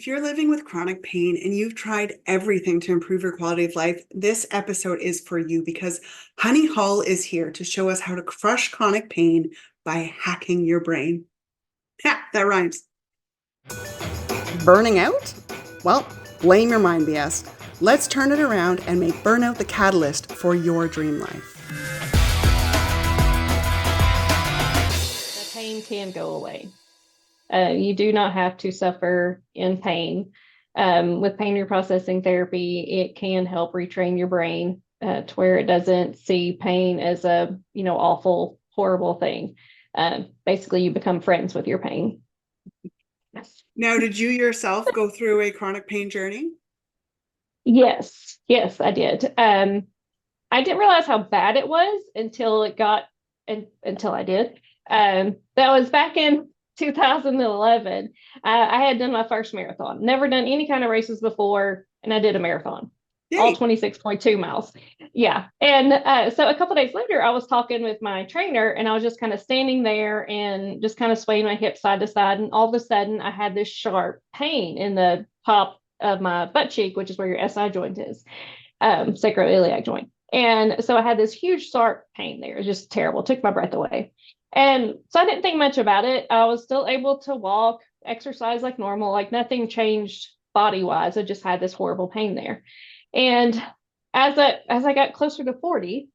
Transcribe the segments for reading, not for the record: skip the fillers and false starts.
If you're living with chronic pain and you've tried everything to improve your quality of life, this episode is for you because Honey Hall is here to show us how to crush chronic pain by hacking your brain. Ha, that rhymes. Burning out? Well, blame your mind, BS. Let's turn it around and make burnout the catalyst for your dream life. The pain can go away. You do not have to suffer in pain. With pain reprocessing therapy, it can help retrain your brain to where it doesn't see pain as a, awful, horrible thing. Basically, you become friends with your pain. Now, did you yourself go through a chronic pain journey? Yes, I did. I didn't realize how bad it was until I did. That was back in 2011. I had done my first marathon, never done any kind of races before, and I did a marathon. Yay. All 26.2 miles. Yeah. And so a couple of days later, I was talking with my trainer, and I was just kind of standing there and just kind of swaying my hips side to side. And all of a sudden, I had this sharp pain in the top of my butt cheek, which is where your SI joint is, sacroiliac joint. And so I had this huge sharp pain there. It was just terrible. It took my breath away. And so I didn't think much about it. I was still able to walk, exercise like normal, like nothing changed body-wise. I just had this horrible pain there. And as I got closer to 40,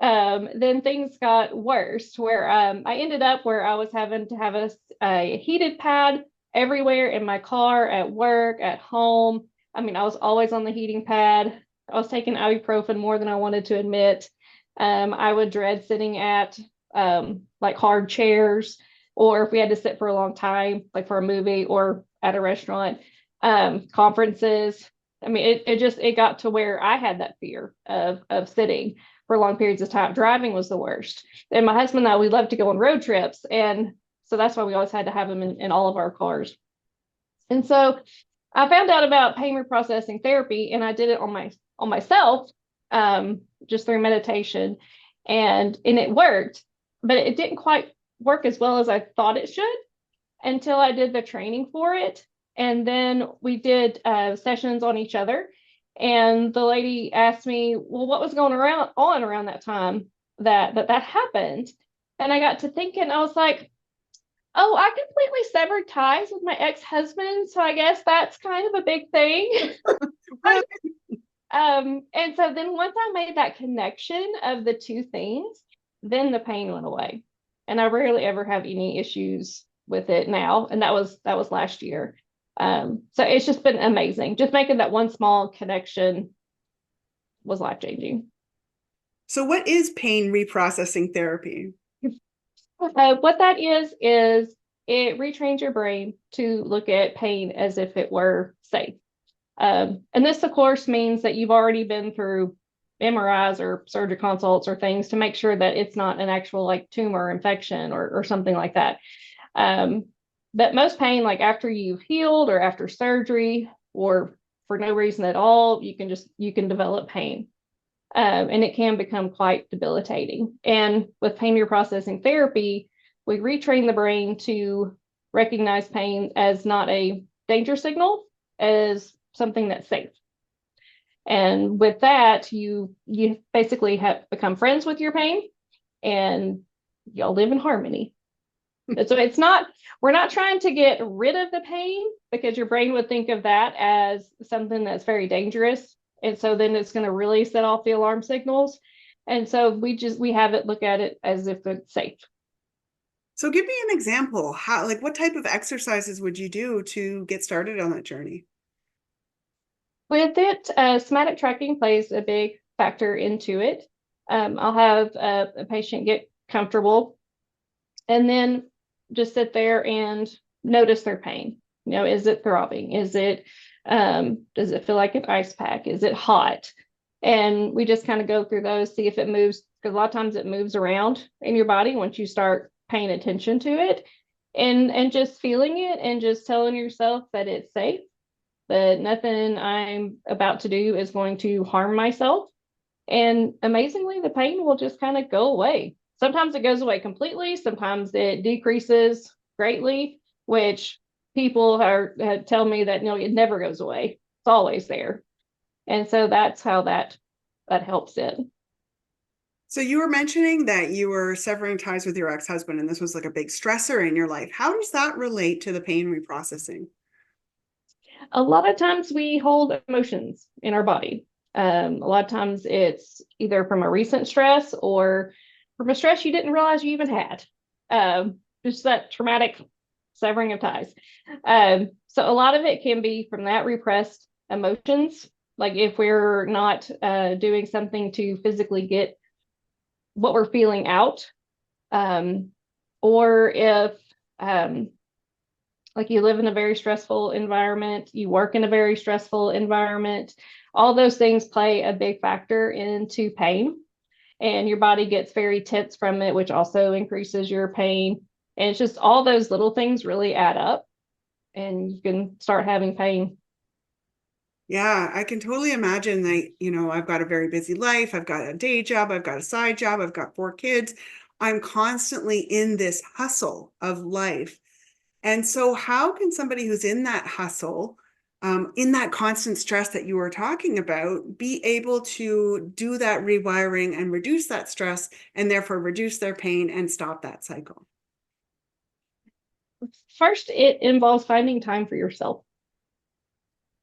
then things got worse, where I ended up where I was having to have a heated pad everywhere in my car, at work, at home. I mean, I was always on the heating pad. I was taking ibuprofen more than I wanted to admit. I would dread sitting at like hard chairs, or if we had to sit for a long time, like for a movie or at a restaurant, conferences. I mean, it got to where I had that fear of sitting for long periods of time. Driving was the worst. And my husband and I, we loved to go on road trips. And so that's why we always had to have him in all of our cars. And so I found out about pain reprocessing therapy, and I did it on myself, just through meditation, and it worked, but it didn't quite work as well as I thought it should until I did the training for it. And then we did sessions on each other. And the lady asked me, well, what was going on around that time that happened? And I got to thinking, I was like, oh, I completely severed ties with my ex-husband. So I guess that's kind of a big thing. And so then once I made that connection of the two things, then the pain went away. And I rarely ever have any issues with it now. And that was last year. So it's just been amazing. Just making that one small connection was life-changing. So what is pain reprocessing therapy? What that is it retrains your brain to look at pain as if it were safe. And this, of course, means that you've already been through MRIs or surgery consults or things to make sure that it's not an actual like tumor infection or something like that. But most pain, like after you've healed or after surgery or for no reason at all, you can develop pain. And it can become quite debilitating. And with pain reprocessing therapy, we retrain the brain to recognize pain as not a danger signal, as something that's safe. And with that, you basically have become friends with your pain, and y'all live in harmony. So we're not trying to get rid of the pain, because your brain would think of that as something that's very dangerous. And so then it's going to really set off the alarm signals. And so we have it look at it as if it's safe. So give me an example. What type of exercises would you do to get started on that journey? With it, somatic tracking plays a big factor into it. I'll have a patient get comfortable and then just sit there and notice their pain. Is it throbbing? Does it feel like an ice pack? Is it hot? And we just kind of go through those, see if it moves, because a lot of times it moves around in your body once you start paying attention to it, and just feeling it and just telling yourself that it's safe, that nothing I'm about to do is going to harm myself. And amazingly, the pain will just kind of go away. Sometimes it goes away completely. Sometimes it decreases greatly, which people tell me that no, it never goes away. It's always there. And so that's how that helps it. So you were mentioning that you were severing ties with your ex-husband, and this was like a big stressor in your life. How does that relate to the pain reprocessing? A lot of times we hold emotions in our body. A lot of times it's either from a recent stress or from a stress you didn't realize you even had. Just that traumatic severing of ties. So a lot of it can be from that repressed emotions. Like if we're not doing something to physically get what we're feeling out, um, or if like you live in a very stressful environment, you work in a very stressful environment, all those things play a big factor into pain. And your body gets very tense from it, which also increases your pain. And it's just all those little things really add up and you can start having pain. Yeah, I can totally imagine that, I've got a very busy life. I've got a day job. I've got a side job. I've got 4 kids. I'm constantly in this hustle of life. And so, how can somebody who's in that hustle, in that constant stress that you were talking about, be able to do that rewiring and reduce that stress and therefore reduce their pain and stop that cycle? First, it involves finding time for yourself.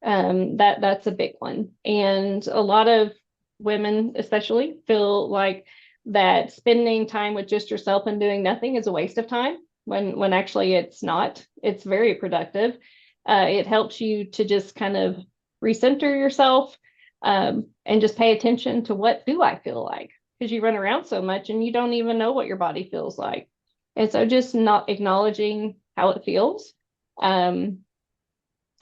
That's a big one. And a lot of women, especially, feel like that spending time with just yourself and doing nothing is a waste of time when actually it's not. It's very productive. It helps you to just kind of recenter yourself and just pay attention to what do I feel like because you run around so much and you don't even know what your body feels like. And so just not acknowledging how it feels. Um,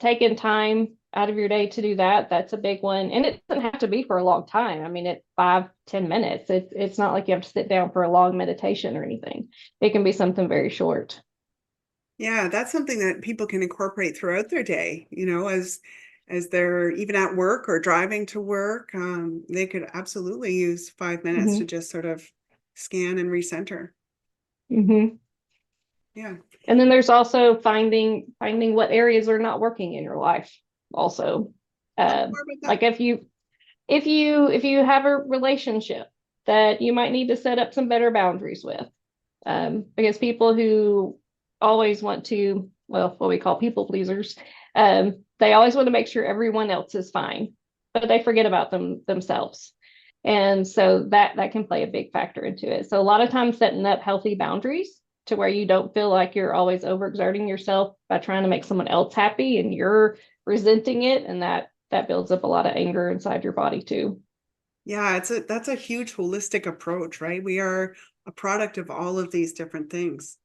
Taking time out of your day to do that, that's a big one. And it doesn't have to be for a long time. I mean, it's 5-10 minutes. It's not like you have to sit down for a long meditation or anything. It can be something very short. Yeah, that's something that people can incorporate throughout their day, as they're even at work or driving to work. They could absolutely use 5 minutes to Hmm. just sort of scan and recenter. Hmm. Yeah. And then there's also finding what areas are not working in your life. Also, Tell me more about like that. if you have a relationship that you might need to set up some better boundaries with, because people who always want to, well, what we call people pleasers, they always want to make sure everyone else is fine, but they forget about themselves. And so that can play a big factor into it. So a lot of times setting up healthy boundaries to where you don't feel like you're always overexerting yourself by trying to make someone else happy and you're resenting it, and that builds up a lot of anger inside your body too. Yeah, that's a huge holistic approach, right? We are a product of all of these different things.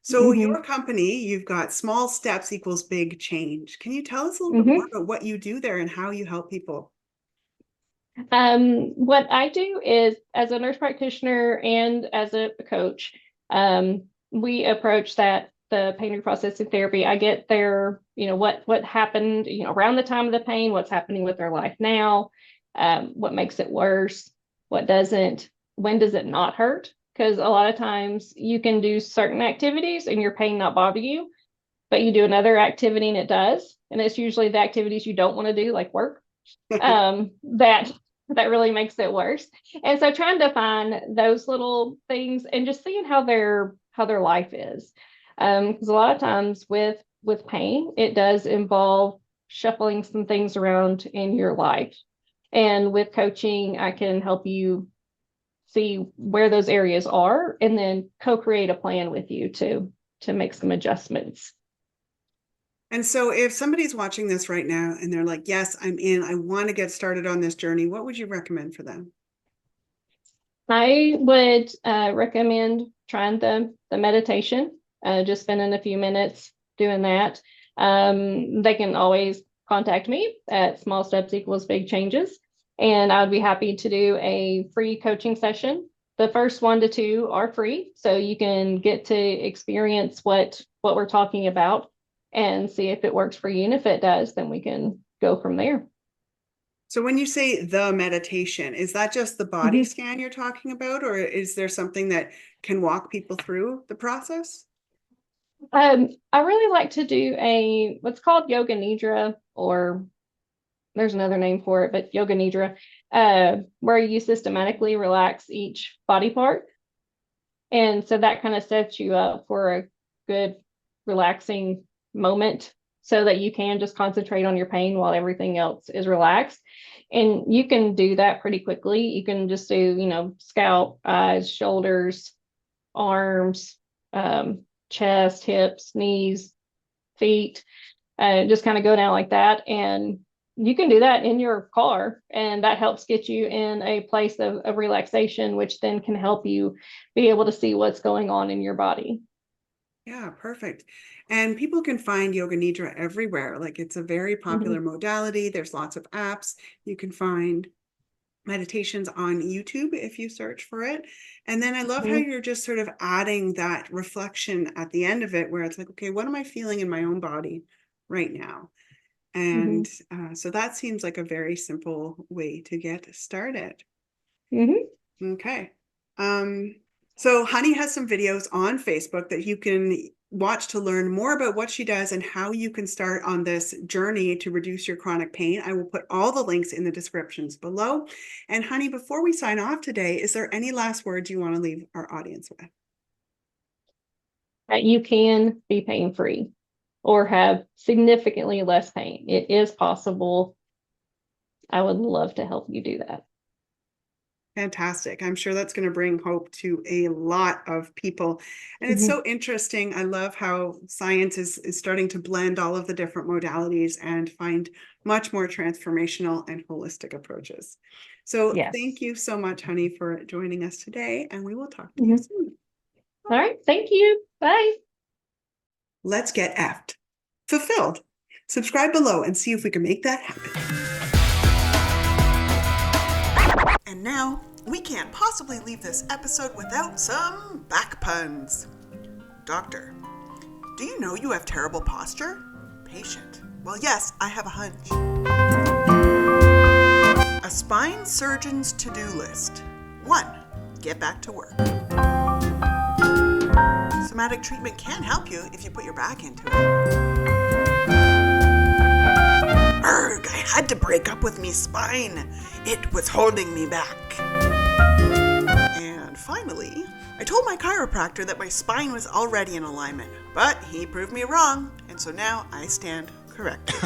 So Hmm. your company, you've got small steps equals big change. Can you tell us a little bit more Hmm. about what you do there and how you help people? What I do is, as a nurse practitioner and as a coach, we approach that the pain reprocessing therapy. I get their, what happened, around the time of the pain, what's happening with their life now, what makes it worse, what doesn't, when does it not hurt? Because a lot of times you can do certain activities and your pain not bother you, but you do another activity and it does. And it's usually the activities you don't want to do, like work, that really makes it worse. And so trying to find those little things and just seeing how their life is. Because a lot of times with pain, it does involve shuffling some things around in your life. And with coaching, I can help you see where those areas are and then co-create a plan with you to make some adjustments. And so if somebody's watching this right now and they're like, yes, I'm in, I want to get started on this journey, what would you recommend for them? I would recommend trying the meditation, just spending a few minutes doing that. They can always contact me at Small Steps Equals Big Changes, and I would be happy to do a free coaching session. The first 1 to 2 are free, so you can get to experience what we're talking about and see if it works for you. And if it does, then we can go from there. So when you say the meditation, is that just the body Mhm. scan you're talking about, or is there something that can walk people through the process? I really like to do what's called yoga nidra, or there's another name for it, but yoga nidra, where you systematically relax each body part. And so that kind of sets you up for a good relaxing moment so that you can just concentrate on your pain while everything else is relaxed. And you can do that pretty quickly. You can just do, scalp, eyes, shoulders, arms, chest, hips, knees, feet, just kind of go down like that. And you can do that in your car, and that helps get you in a place of relaxation, which then can help you be able to see what's going on in your body. Yeah, perfect. And people can find yoga nidra everywhere. Like, it's a very popular modality. There's lots of apps. You can find meditations on YouTube if you search for it. And then I love how you're just sort of adding that reflection at the end of it, where it's like, okay, what am I feeling in my own body right now? And so that seems like a very simple way to get started. Okay. So Honey has some videos on Facebook that you can watch to learn more about what she does and how you can start on this journey to reduce your chronic pain. I will put all the links in the descriptions below. And Honey, before we sign off today, is there any last words you want to leave our audience with? That you can be pain-free or have significantly less pain. It is possible. I would love to help you do that. Fantastic. I'm sure that's going to bring hope to a lot of people. And it's so interesting. I love how science is starting to blend all of the different modalities and find much more transformational and holistic approaches. So thank you so much, Honey, for joining us today, and we will talk to you soon. All right. Thank you. Bye. Let's get effed. Fulfilled. Subscribe below and see if we can make that happen. And now, we can't possibly leave this episode without some back puns. Doctor, do you know you have terrible posture? Patient, well, yes, I have a hunch. A spine surgeon's to-do list. 1, get back to work. Somatic treatment can help you if you put your back into it. Erg, I had to break up with me spine. It was holding me back. And finally, I told my chiropractor that my spine was already in alignment, but he proved me wrong, and so now I stand corrected.